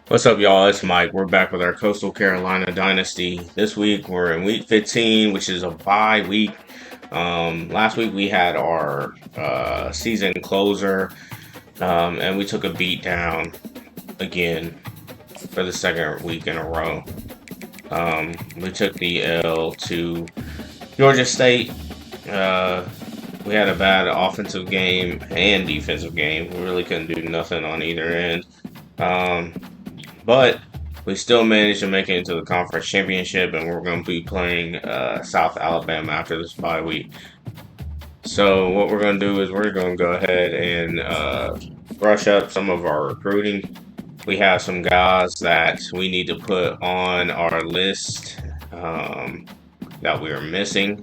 What's up, y'all? It's Mike. We're back with our Coastal Carolina Dynasty. This week we're in week 15, which is a bye week. Last week we had our season closer, and we took a beat down again for the second week in a row. We took the L to Georgia State. Uh, we had a bad offensive game and defensive game. We really couldn't do nothing on either end. Um, But we still managed to make it into the conference championship, and we're going to be playing South Alabama after this bye week. So what we're going to do is we're going to go ahead and brush up some of our recruiting. We have some guys that we need to put on our list that we are missing.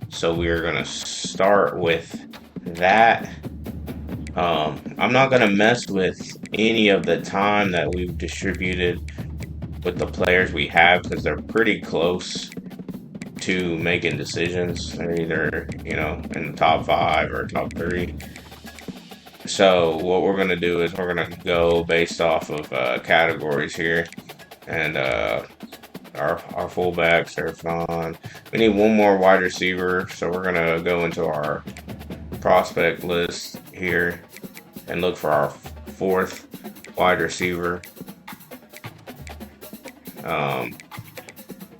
So we are going to start with that. I'm not going to mess with any of the time that we've distributed with the players we have because they're pretty close to making decisions. They're either, in the top five or top three. So what we're gonna do is we're gonna go based off of categories here, and our fullbacks are fine. We need one more wide receiver, so we're gonna go into our prospect list here and look for our fourth wide receiver. Um,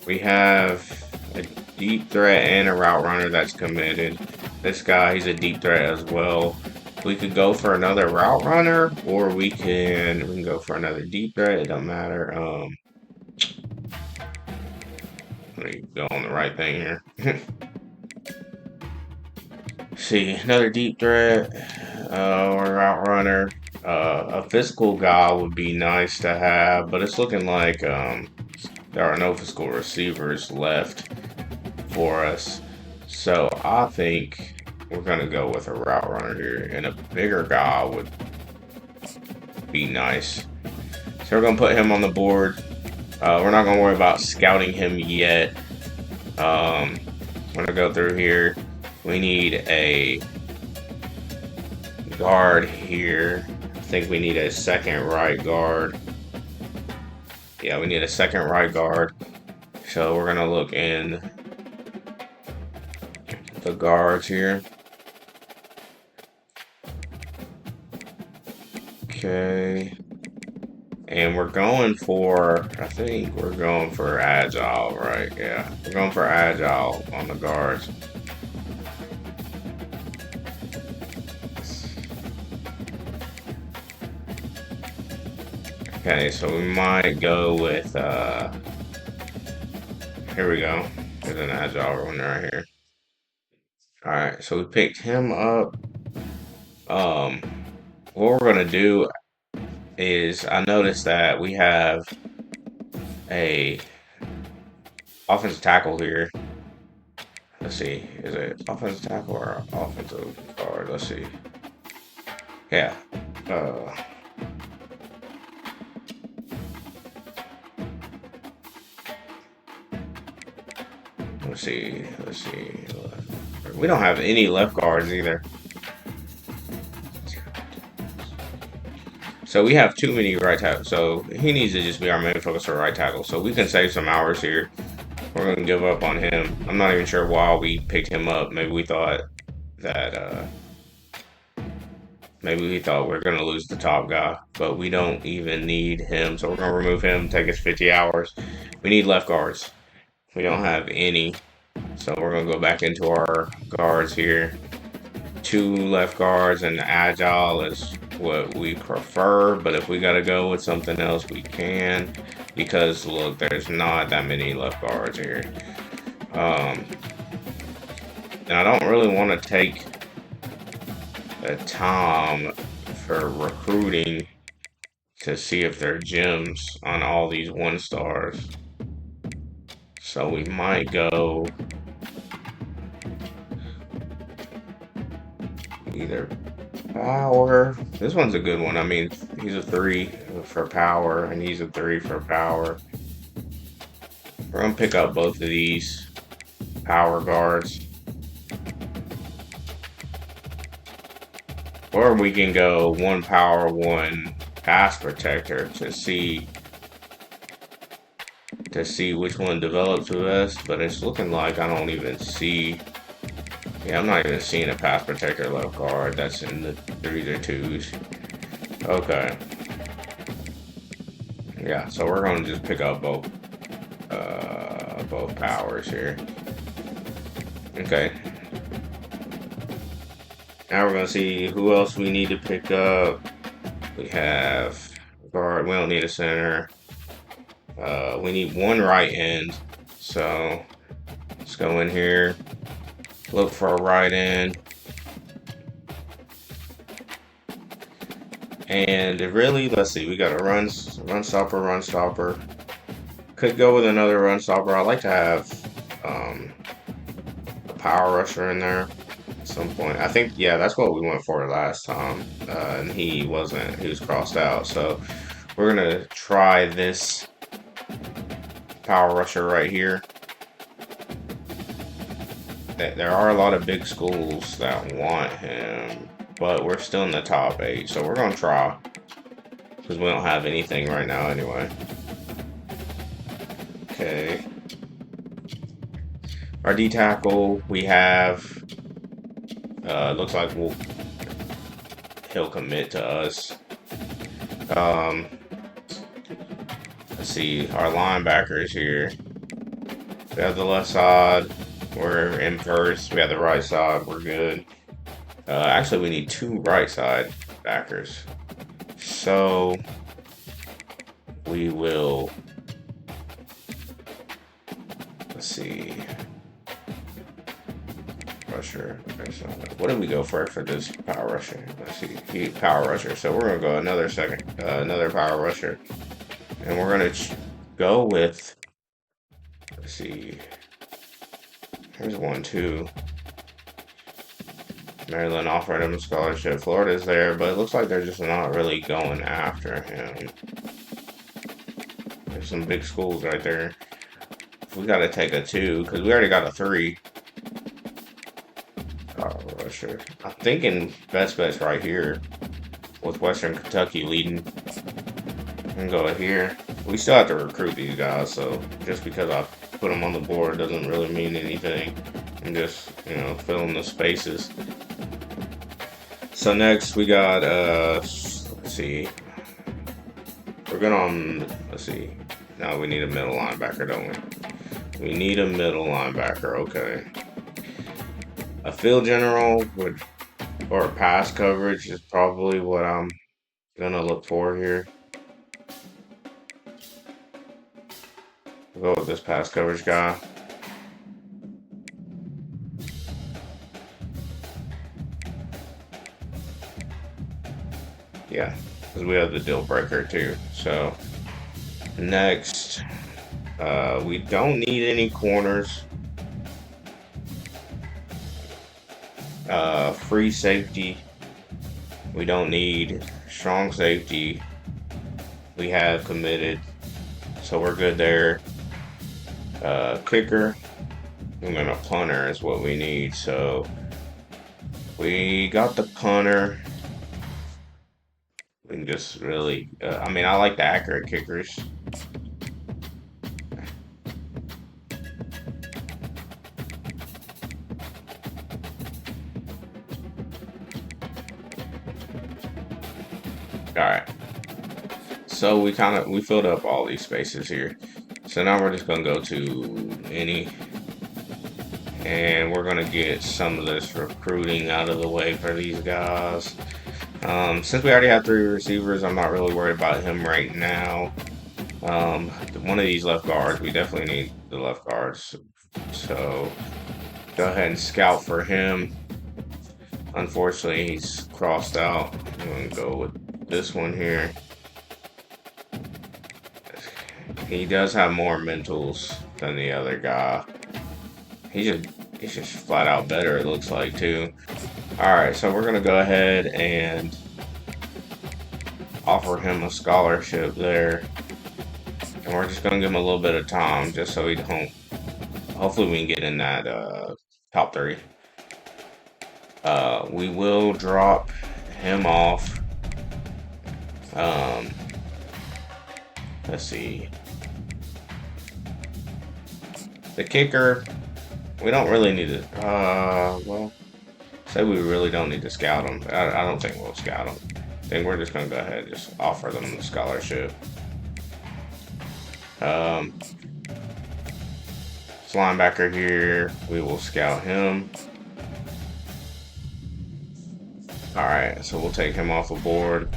We have a deep threat and a route runner that's committed. This guy, he's a deep threat as well. We could go for another route runner, or we can go for another deep threat. It don't matter. Let me go on the right thing here. See, another deep threat or route runner. A physical guy would be nice to have, but it's looking like there are no physical receivers left for us. So I think we're gonna go with a route runner here, and a bigger guy would be nice. So we're gonna put him on the board. We're not gonna worry about scouting him yet. I'm gonna go through here. We need a guard here. I think we need a second right guard. Yeah, we need a second right guard. So we're gonna look in the guards here. Okay. And I think we're going for agile, right? Yeah, we're going for agile on the guards. Okay, so we might go with, here we go. There's an agile one right here. All right, so we picked him up. Um, what we're gonna do is I noticed that we have a offensive tackle here. Let's see, is it offensive tackle or offensive guard? Let's see. Yeah. Uh, let's see. Let's see. We don't have any left guards either. So we have too many right tackles. So he needs to just be our main focus for right tackle. So we can save some hours here. We're going to give up on him. I'm not even sure why we picked him up. That maybe we thought we are going to lose the top guy, but we don't even need him. So we're going to remove him, take us 50 hours. We need left guards. We don't have any. So we're going to go back into our guards here. Two left guards, and agile is what we prefer, but if we got to go with something else, we can, because look, there's not that many left guards here. And I don't really want to take the time for recruiting to see if there are gems on all these 1 stars. So we might go either power. This one's a good one. I mean, he's a 3 for power, and he's a 3 for power. We're going to pick up both of these power guards. Or we can go 1 power, 1 pass protector to see to see which one develops the best, but it's looking like I don't even see. Yeah, I'm not even seeing a pass protector left guard. That's in the threes or twos. Okay. Yeah, so we're gonna just pick up both powers here. Okay. Now we're gonna see who else we need to pick up. We have guard. We don't need a center. We need one right end. So let's go in here. Look for a right end. And really, let's see. We got a run stopper. Could go with another run stopper. I like to have a power rusher in there at some point. I think, yeah, that's what we went for last time. And he wasn't. He was crossed out. So we're gonna try this power rusher right here. There are a lot of big schools that want him, but we're still in the top 8, so we're gonna try because we don't have anything right now anyway. Okay, our D tackle we have. Looks like he'll commit to us. Let's see our linebackers here. We have the left side. We're in first. We have the right side. We're good. Actually, we need 2 right side backers. So we will. Let's see. Rusher. What did we go for this power rusher? Let's see. Power rusher. So we're gonna go another power rusher, and we're gonna go with. Let's see. Here's 1, 2. Maryland offered him a scholarship. Florida's there, but it looks like they're just not really going after him. There's some big schools right there. We got to take a 2 because we already got a 3. Rusher. I'm thinking best bet's right here with Western Kentucky leading. And go here. We still have to recruit these guys, so just because I put them on the board doesn't really mean anything. I'm just, filling the spaces. So next we got, let's see. We're good on, let's see. Now we need a middle linebacker, don't we? We need a middle linebacker, okay. A field general or a pass coverage is probably what I'm gonna look for here. We'll go with this pass coverage guy. Yeah, because we have the deal breaker too. So next, we don't need any corners. Free safety. We don't need strong safety. We have committed, so we're good there. Kicker. And then a punter is what we need. So we got the punter. We can just really, I like the accurate kickers. Alright. So we filled up all these spaces here. So now we're just gonna go to any, and we're gonna get some of this recruiting out of the way for these guys. Since we already have 3 receivers, I'm not really worried about him right now. One of these left guards, we definitely need the left guards. So go ahead and scout for him. Unfortunately, he's crossed out. I'm going to go with this one here. He does have more mentals than the other guy. He's just flat out better, it looks like, too. Alright, so we're going to go ahead and offer him a scholarship there. And we're just going to give him a little bit of time just so he don't. Hopefully we can get in that top 3. We will drop him off. Let's see. The kicker, we don't really need to. Well, say we really don't need to scout them. I don't think we'll scout them. I think we're just gonna go ahead and just offer them the scholarship. This linebacker here, we will scout him. All right, so we'll take him off the board.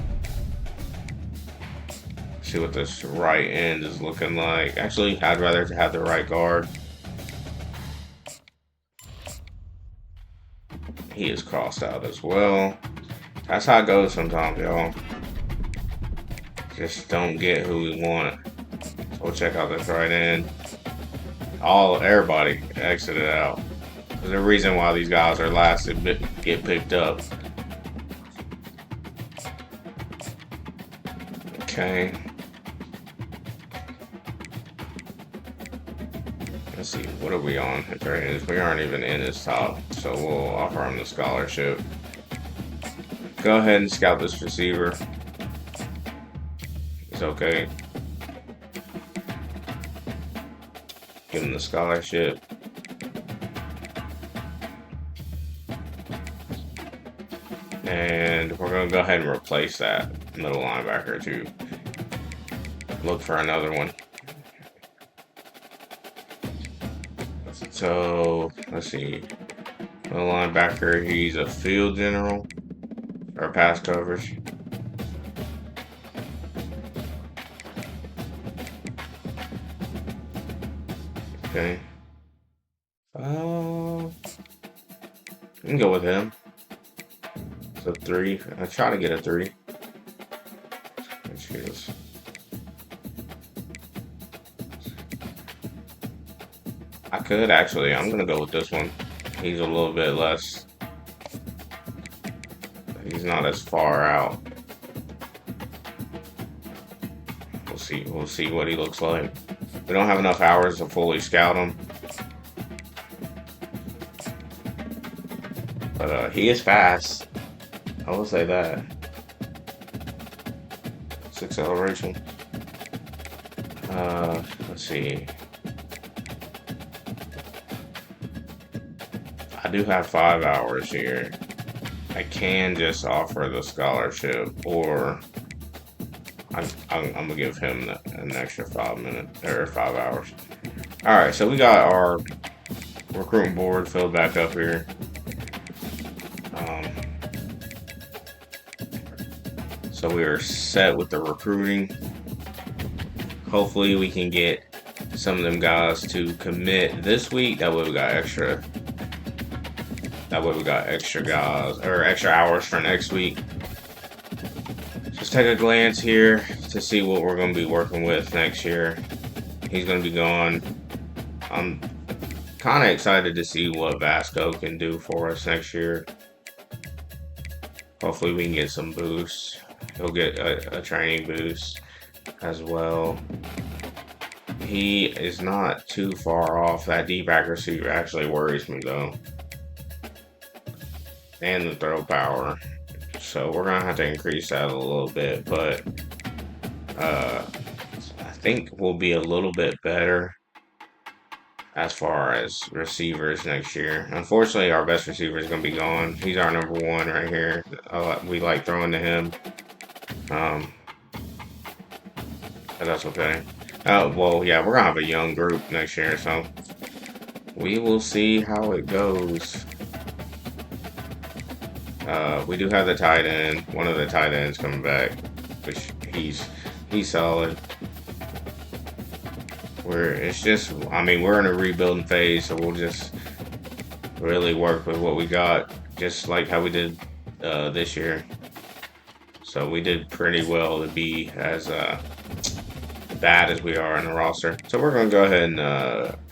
See what this right end is looking like. Actually, I'd rather have the right guard. He is crossed out as well. That's how it goes sometimes, y'all. Just don't get who we want. So we'll check out this right end. Everybody exited out. There's a reason why these guys are last to get picked up. Okay. Let's see, what are we on? We aren't even in his top, so we'll offer him the scholarship. Go ahead and scout this receiver. It's okay. Give him the scholarship. And we're going to go ahead and replace that middle linebacker to look for another one. So, let's see. Middle linebacker, he's a field general. Or pass coverage. Okay. We can go with him. So 3. I try to get a 3. Cheers. I could actually. I'm gonna go with this one. He's a little bit less. He's not as far out. We'll see. We'll see what he looks like. We don't have enough hours to fully scout him. But he is fast. I will say that. 6 acceleration. Let's see. I do have 5 hours here. I can just offer the scholarship, or I'm gonna give him an extra 5 minutes or 5 hours. All right, so we got our recruiting board filled back up here. So we are set with the recruiting. Hopefully we can get some of them guys to commit this week. That way we got extra. That way we got extra guys or extra hours for next week. Just take a glance here to see what we're going to be working with next year. He's going to be gone. I'm kind of excited to see what Vasco can do for us next year. Hopefully we can get some boosts. He'll get a training boost as well. He is not too far off. That deep accuracy actually worries me though. And the throw power. So we're going to have to increase that a little bit. But I think we'll be a little bit better as far as receivers next year. Unfortunately, our best receiver is going to be gone. He's our number 1 right here. We like throwing to him. But that's okay. Well, yeah, we're going to have a young group next year, so we will see how it goes. We do have the tight end. One of the tight ends coming back, which he's solid. We're in a rebuilding phase, so we'll just really work with what we got, just like how we did this year. So we did pretty well to be as bad as we are in the roster. So we're going to go ahead and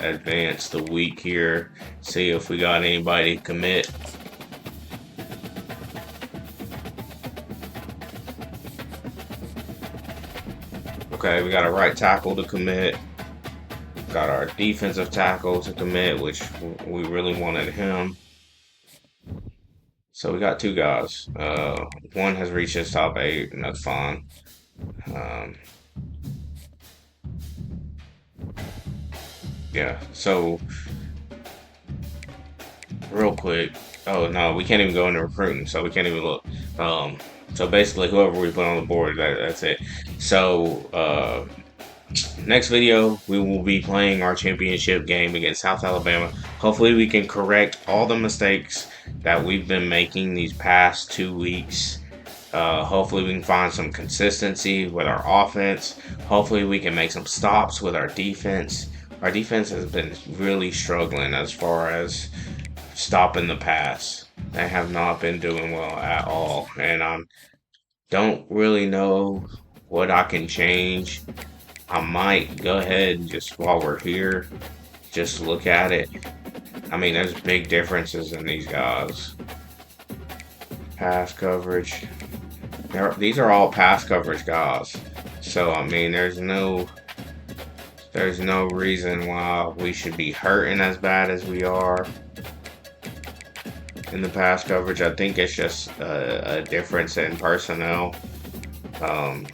advance the week here, see if we got anybody commit. Okay, we got a right tackle to commit. Got our defensive tackle to commit, which we really wanted him. So we got 2 guys. One has reached his top 8, and that's fine. Yeah. So real quick. Oh no, we can't even go into recruiting, so we can't even look. Um, so basically, whoever we put on the board, that's it. So next video, we will be playing our championship game against South Alabama. Hopefully, we can correct all the mistakes that we've been making these past 2 weeks. Hopefully, we can find some consistency with our offense. Hopefully, we can make some stops with our defense. Our defense has been really struggling as far as stopping the pass. They have not been doing well at all, and I don't really know what I can change. I might go ahead and just while we're here, just look at it. I mean, there's big differences in these guys. Pass coverage. These are all pass coverage guys. So I mean, there's no reason why we should be hurting as bad as we are in the pass coverage. I think it's just a difference in personnel. Um,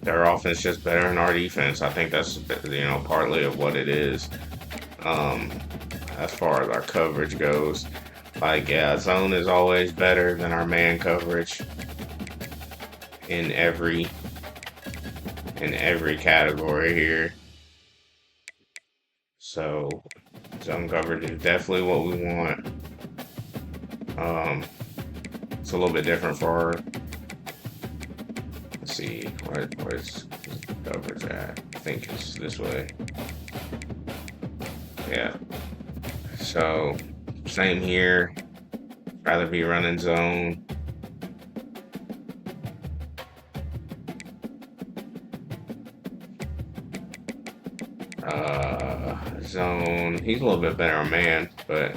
their offense just better than our defense. I think that's partly of what it is. Um, as far as our coverage goes, like yeah, zone is always better than our man coverage in every category here. So zone coverage is definitely what we want. Um, it's a little bit different for our. Let's see, where's coverage at? I think it's this way. Yeah. So same here. Rather be running zone. Zone. He's a little bit better on man, but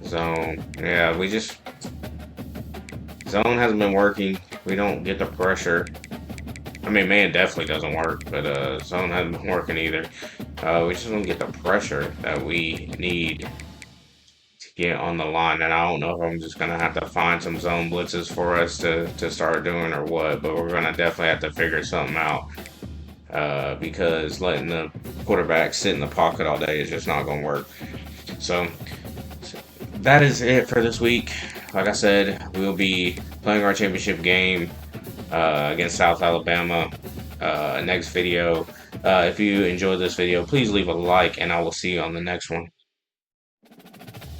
zone. Yeah, zone hasn't been working. We don't get the pressure. I mean, man definitely doesn't work, but zone hasn't been working either. We just don't get the pressure that we need to get on the line, and I don't know if I'm just gonna have to find some zone blitzes for us to start doing or what, but we're gonna definitely have to figure something out. Because letting the quarterback sit in the pocket all day is just not going to work. So that is it for this week. Like I said, we'll be playing our championship game against South Alabama next video. If you enjoyed this video, please leave a like, and I will see you on the next one.